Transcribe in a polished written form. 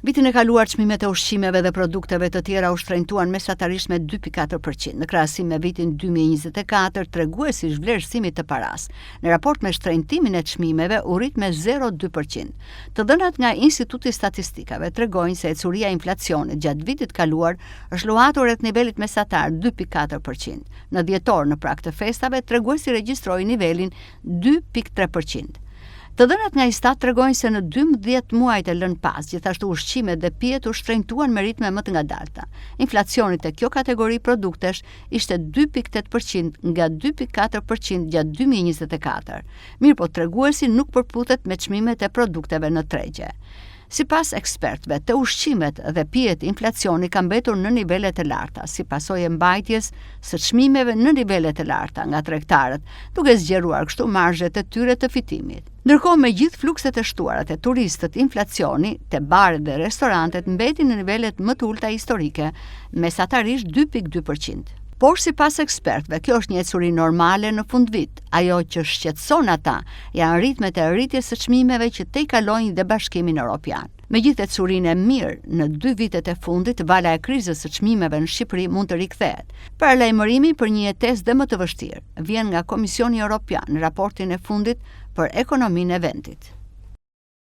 Vitin e kaluar çmimet e ushqimeve dhe produkteve të tjera u shtrenjtuan mesatarisht me 2.4%. Në krahasim me vitin 2024, treguesi i vlerësimit të paras në raport me shtrenjtimin e çmimeve u rrit me 0.2%. Të dhënat nga Instituti i Statistikave tregojnë se ecuria e inflacionit gjatë vitit kaluar është luhatur rreth nivelit mesatar 2.4%. Në dhjetor, në prag të festave, treguesi regjistroi nivelin 2.3%. Të dhënat nga Istat tregojnë se në 12 muajt e lënë pas, gjithashtu ushqimet dhe pijet u shtrenjtuan me ritme më të ngadalta. Inflacioni te kjo kategori produktesh ishte 2.8% nga 2.4% gjatë 2024. Mirëpo treguesi nuk përputhet me çmimet e produkteve në tregje. Sipas ekspertëve, të ushqimet dhe pijet inflacioni ka mbetur në nivele të larta, si pasojë e mbajtjes së çmimeve në nivele të larta nga tregtarët, duke zgjeruar kështu marzhet e tyre të fitimit. Ndërkohë, me gjithë flukset e shtuara të turistët, inflacioni te baret dhe restorantet mbeti në nivelet më të ulta historike, mesatarisht 2.2%. Por sipas ekspertëve, kjo është një ecuri normale në fundvit. Ajo që shqetëson ata janë ritmet e rritjes së çmimeve që te i kalojnë dhe Bashkimin Evropian. Megjithëse ecurinë e mirë në 2 vitet e fundit, vala e krizës së çmimeve në Shqipëri mund të rikthehet. Paralajmërimi për një jetesë dhe më të vështirë vjen nga Komisioni Evropian në raportin e fundit për ekonominë e vendit.